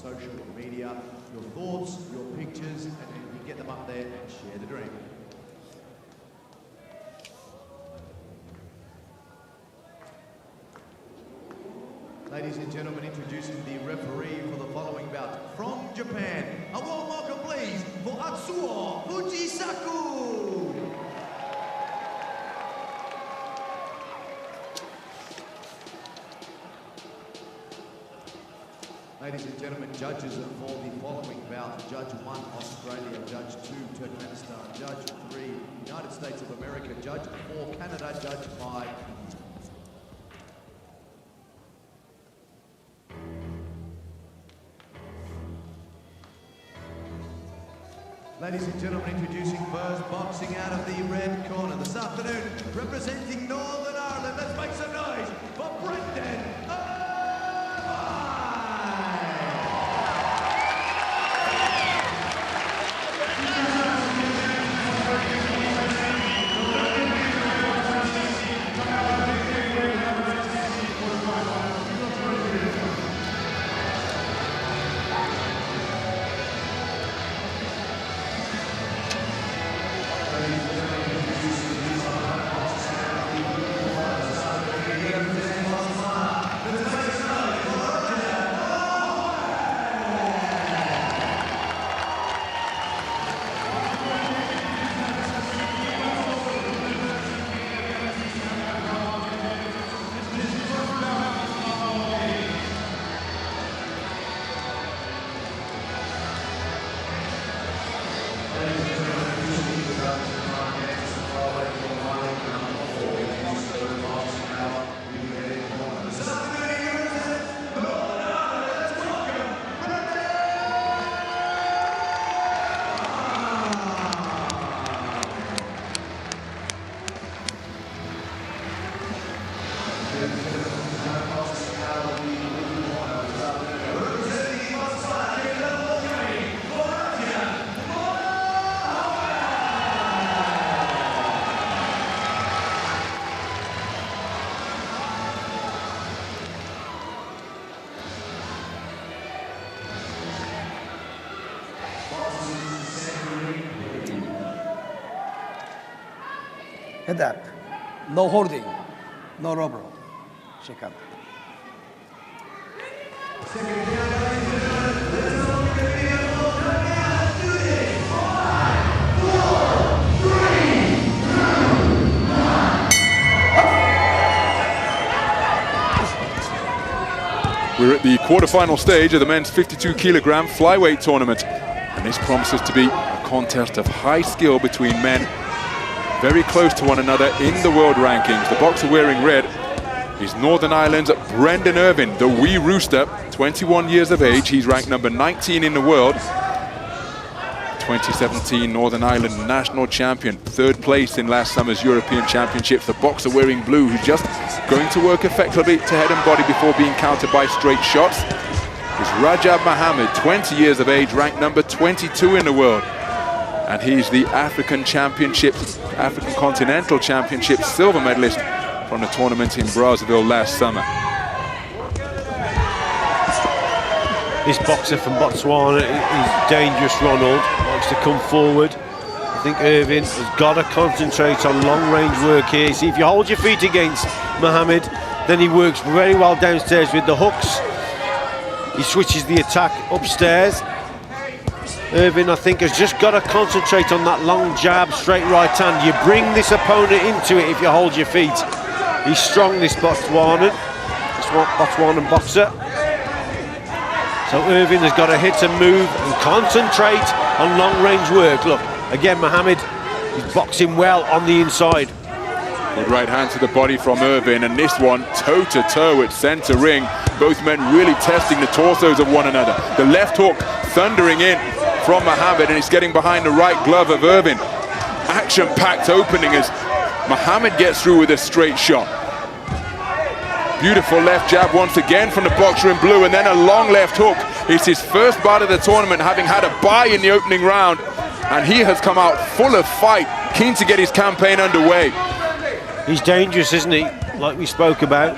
social media. Your thoughts, your pictures, and you can get them up there and share the dream. Ladies and gentlemen, introducing the referee for the following bout from Japan. A warm welcome, please, for Atsuo Fujisaku. Ladies and gentlemen, judges for the following bout. Judge 1, Australia. Judge 2, Turkmenistan. Judge 3, United States of America. Judge 4, Canada. Judge 5, ladies and gentlemen, introducing first, boxing out of the red corner this afternoon, representing Northern Ireland. Let's make some noise for Brendan Irvine! Head up, no holding, no rubber. Check out. We're at the quarterfinal stage of the men's 52-kilogram flyweight tournament, and this promises to be a contest of high skill between men very close to one another in the world rankings. The boxer wearing red is Northern Ireland's Brendan Irvine, the wee rooster, 21 years of age. He's ranked number 19 in the world. 2017 Northern Ireland national champion, third place in last summer's European Championships. The boxer wearing blue, who's just going to work effectively to head and body before being countered by straight shots, is Rajab Mahommed, 20 years of age, ranked number 22 in the world. And he's the African Continental Championships silver medalist from the tournament in Brazzaville last summer. This boxer from Botswana is dangerous, Ronald. Likes to come forward. I think Irvine has got to concentrate on long-range work here. See, if you hold your feet against Mahommed, then he works very well downstairs with the hooks. He switches the attack upstairs. Irvine, I think, has just got to concentrate on that long jab, straight right hand. You bring this opponent into it if you hold your feet. He's strong, this Botswanan boxer. So Irvine has got to hit and move and concentrate on long-range work. Look, again, Mahommed is boxing well on the inside. Good right hand to the body from Irvine, and this one toe-to-toe at center ring. Both men really testing the torsos of one another. The left hook thundering in from Mahommed, and he's getting behind the right glove of Irvine. Action-packed opening as Mahommed gets through with a straight shot. Beautiful left jab once again from the boxer in blue, and then a long left hook. It's his first bout of the tournament, having had a bye in the opening round, and he has come out full of fight, keen to get his campaign underway. He's dangerous, isn't he? Like we spoke about.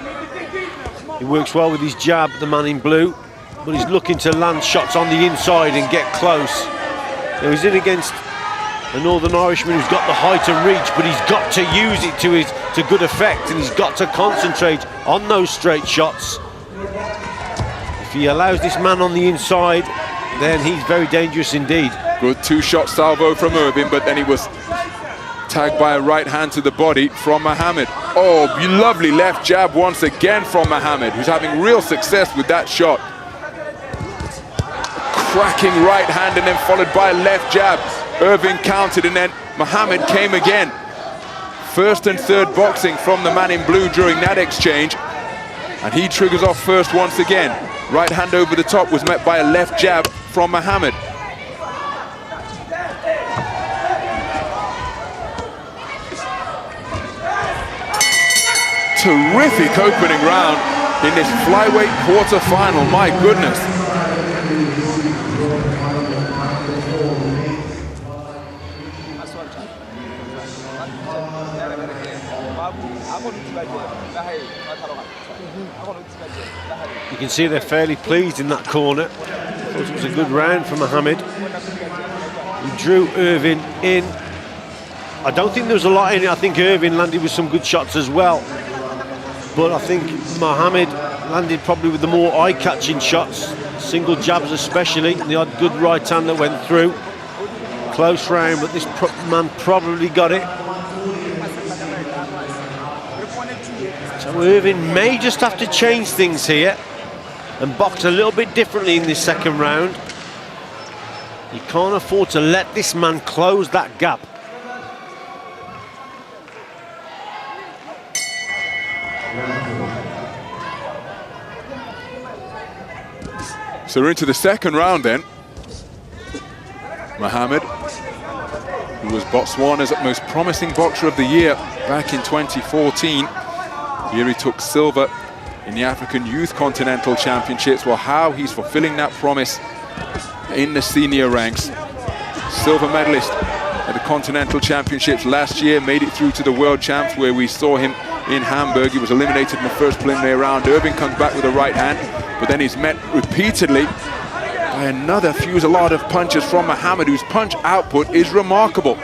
He works well with his jab, the man in blue. but he's looking to land shots on the inside and get close. Now he's in against a Northern Irishman who's got the height and reach, but he's got to use it to good effect, and he's got to concentrate on those straight shots. If he allows this man on the inside, then he's very dangerous indeed. Good two-shot salvo from Irvine, but then he was tagged by a right hand to the body from Mahommed. Oh, lovely left jab once again from Mahommed, who's having real success with that shot. Cracking right hand and then followed by a left jab. Irvine countered and then Mahommed came again. First and third boxing from the man in blue during that exchange. And he triggers off first once again. Right hand over the top was met by a left jab from Mahommed. Terrific opening round in this flyweight quarter-final, my goodness. You can see they're fairly pleased in that corner. Thought it was a good round for Mahommed. He drew Irvine in. I don't think there was a lot in it. I think Irvine landed with some good shots as well. But I think Mahommed landed probably with the more eye-catching shots, single jabs especially, and the odd good right hand that went through. Close round, but this man probably got it. So Irvine may just have to change things here and box a little bit differently in this second round. You can't afford to let this man close that gap. So we're into the second round then. Mahommed, who was Botswana's most promising boxer of the year back in 2014. Here he took silver in the African Youth Continental Championships. Well, how he's fulfilling that promise in the senior ranks. Silver medalist at the Continental Championships last year, made it through to the World Champs where we saw him in Hamburg. He was eliminated in the first preliminary round. Irvine comes back with a right hand, but then he's met repeatedly by another fusillade of punches from Mahommed, whose punch output is remarkable.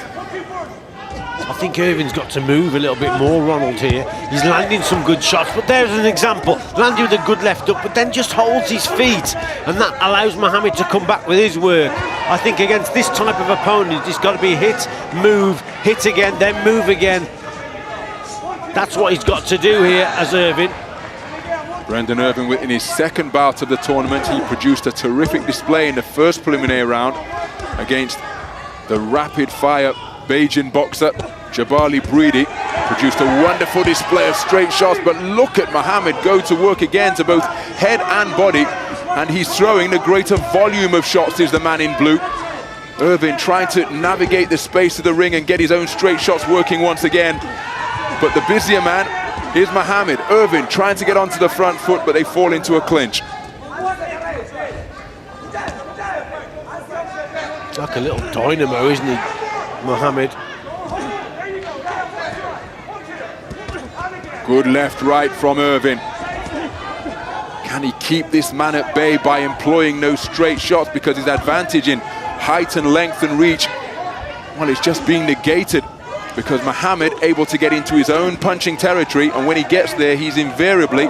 I think Irvine's got to move a little bit more, Ronald, here. He's landing some good shots, but there's an example. Landing with a good left hook, but then just holds his feet, and that allows Mahommed to come back with his work. I think against this type of opponent, it's got to be hit, move, hit again, then move again. That's what he's got to do here as Irvine. Brendan Irvine, in his second bout of the tournament, he produced a terrific display in the first preliminary round against the rapid-fire Bajan boxer Jabali Breedy. Produced a wonderful display of straight shots, but look at Mahommed go to work again to both head and body, and he's throwing the greater volume of shots is the man in blue. Irvine trying to navigate the space of the ring and get his own straight shots working once again. But the busier man is Mahommed. Irvine trying to get onto the front foot, but they fall into a clinch. Like a little dynamo, isn't he, Mahommed? Good left right from Irvine. Can he keep this man at bay by employing those straight shots, because his advantage in height and length and reach, well, it's just being negated, because Mahommed able to get into his own punching territory, and when he gets there, he's invariably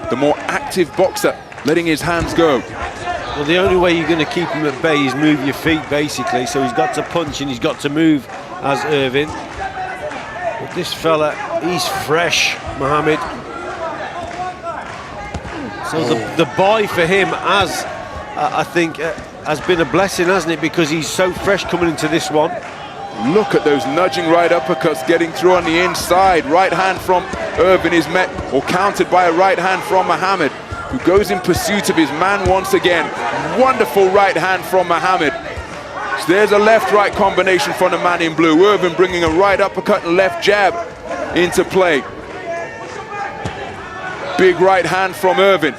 the more active boxer, letting his hands go. Well, the only way you're going to keep him at bay is move your feet, basically, so he's got to punch and he's got to move as Irvine. But this fella, he's fresh, Mahommed. So the buy for him, as I think, has been a blessing, hasn't it? Because he's so fresh coming into this one. Look at those nudging right uppercuts getting through on the inside. Right hand from Irvine is met or countered by a right hand from Mahommed, who goes in pursuit of his man once again. Wonderful right hand from Mahommed. So there's a left-right combination from the man in blue. Irvine bringing a right uppercut and left jab into play. Big right hand from Irvine.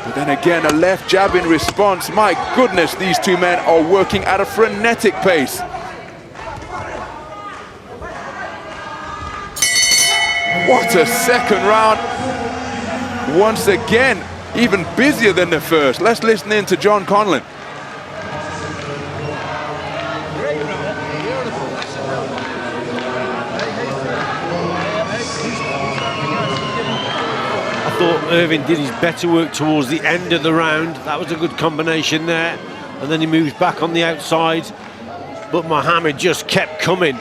But then again, a left jab in response. My goodness, these two men are working at a frenetic pace. What a second round. Once again, even busier than the first. Let's listen in to John Conlon. I thought Irvine did his better work towards the end of the round. That was a good combination there. And then he moves back on the outside. But Mahommed just kept coming.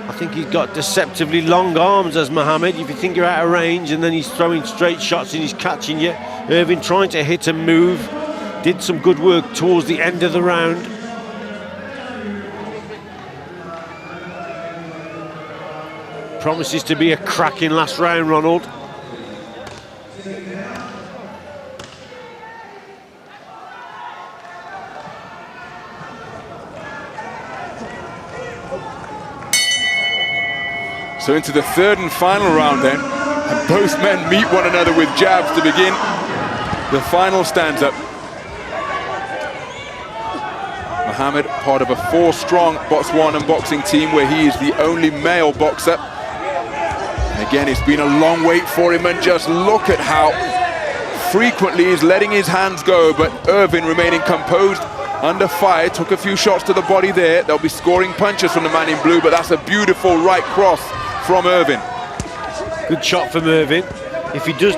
I think he's got deceptively long arms as Mahommed. If you think you're out of range and then he's throwing straight shots and he's catching you. Irvine trying to hit and move. Did some good work towards the end of the round. Promises to be a cracking last round, Ronald. So into the third and final round then, and both men meet one another with jabs to begin the final stanza. Mahommed, part of a 4-strong Botswana boxing team where he is the only male boxer. And again, it's been a long wait for him, and just look at how frequently he's letting his hands go, but Irvine remaining composed under fire. Took a few shots to the body there. They'll be scoring punches from the man in blue, but that's a beautiful right cross from Irvine. Good shot from Irvine. If he does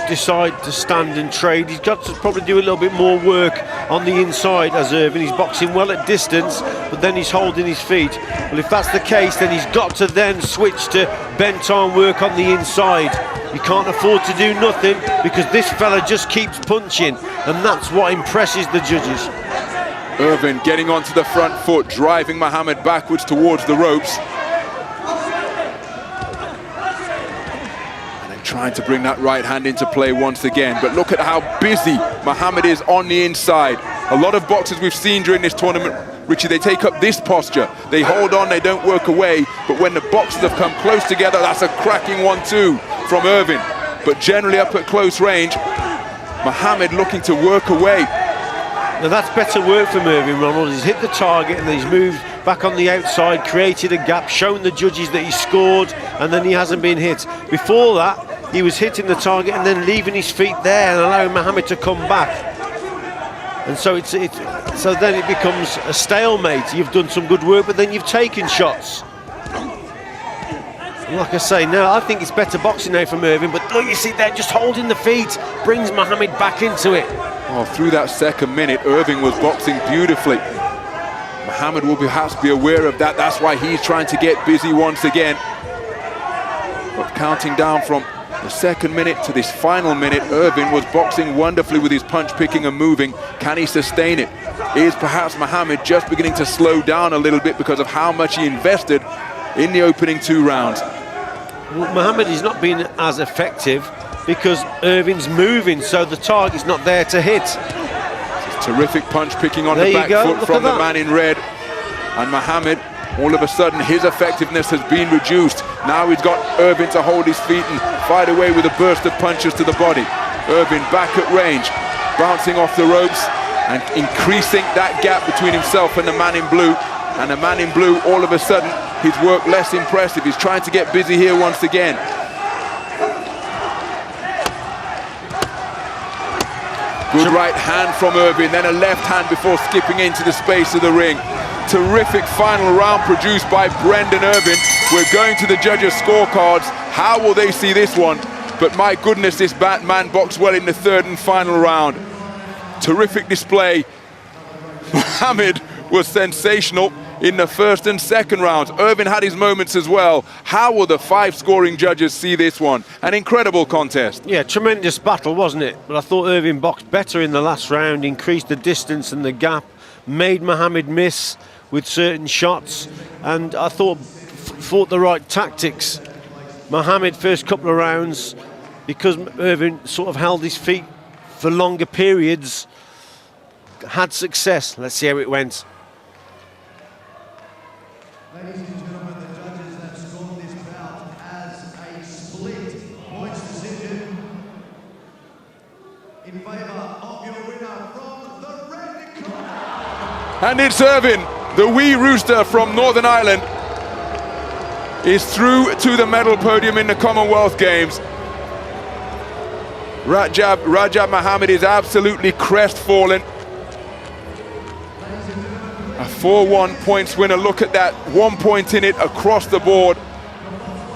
decide to stand and trade, he's got to probably do a little bit more work on the inside as Irvine. He's boxing well at distance, but then he's holding his feet. Well, if that's the case, then he's got to then switch to bent arm work on the inside. You can't afford to do nothing because this fella just keeps punching, and that's what impresses the judges. Irvine getting onto the front foot, driving Mahommed backwards towards the ropes. Trying to bring that right hand into play once again, but look at how busy Mahommed is on the inside. A lot of boxers we've seen during this tournament, Richie, they take up this posture. They hold on, they don't work away, but when the boxers have come close together, that's a cracking 1-2 from Irvine. But generally up at close range, Mahommed looking to work away. Now that's better work from Irvine, Ronald. He's hit the target and then he's moved back on the outside, created a gap, shown the judges that he scored, and then he hasn't been hit. Before that, he was hitting the target and then leaving his feet there and allowing Mahommed to come back. And so so then it becomes a stalemate. You've done some good work, but then you've taken shots. And like I say, now I think it's better boxing now from Irvine, but look, you see there, just holding the feet, brings Mahommed back into it. Oh, through that second minute, Irvine was boxing beautifully. Mahommed will perhaps be aware of that. That's why he's trying to get busy once again. But counting down from the second minute to this final minute, Irvine was boxing wonderfully with his punch picking and moving. Can he sustain it? Is perhaps Mahommed just beginning to slow down a little bit because of how much he invested in the opening 2 rounds? Well, Mahommed is not being as effective because Irvine's moving, so the target's not there to hit. Terrific punch picking on there the back foot from the that. man in red. And Mahommed, all of a sudden, his effectiveness has been reduced. Now he's got Irvine to hold his feet and fight away with a burst of punches to the body. Irvine back at range, bouncing off the ropes and increasing that gap between himself and the man in blue. And the man in blue, all of a sudden, his work less impressive. He's trying to get busy here once again. Good right hand from Irvine, then a left hand before skipping into the space of the ring. Terrific final round produced by Brendan Irvine. We're going to the judges' scorecards. How will they see this one? But my goodness, this man boxed well in the third and final round. Terrific display. Mahommed was sensational in the first and second rounds. Irvine had his moments as well. How will the 5 scoring judges see this one? An incredible contest. Yeah, tremendous battle, wasn't it? But I thought Irvine boxed better in the last round, increased the distance and the gap, made Mahommed miss with certain shots, and I thought fought the right tactics. Mahommed first couple of rounds, because Irvine sort of held his feet for longer periods, had success. Let's see how it went. Ladies and gentlemen, the judges have scored this bout as a split points decision in favour of your winner from the red corner. And it's Irvine, the wee rooster from Northern Ireland, is through to the medal podium in the Commonwealth Games. Rajab Mahommed is absolutely crestfallen. A 4-1 points winner. Look at that, 1 point in it across the board.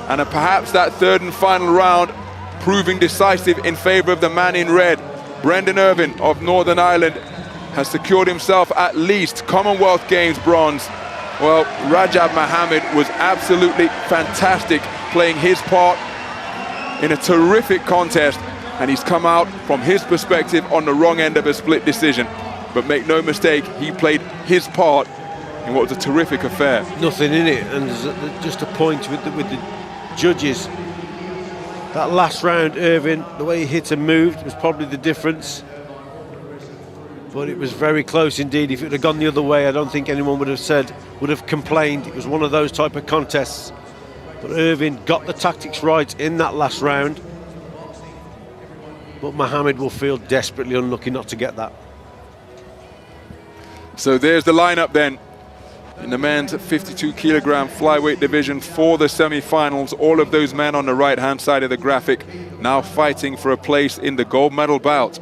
And perhaps that third and final round proving decisive in favor of the man in red. Brendan Irvine of Northern Ireland has secured himself at least Commonwealth Games bronze. Well, Rajab Mahommed was absolutely fantastic, playing his part in a terrific contest, and he's come out from his perspective on the wrong end of a split decision. But make no mistake, he played his part in what was a terrific affair. Nothing in it, and there's just a point with the judges. That last round, Irvine, the way he hit and moved was probably the difference. But it was very close indeed. If it had gone the other way, I don't think anyone would have complained. It was one of those type of contests. But Irvine got the tactics right in that last round. But Mahommed will feel desperately unlucky not to get that. So there's the lineup then in the men's 52 kilogram flyweight division for the semi-finals. All of those men on the right-hand side of the graphic now fighting for a place in the gold medal bout.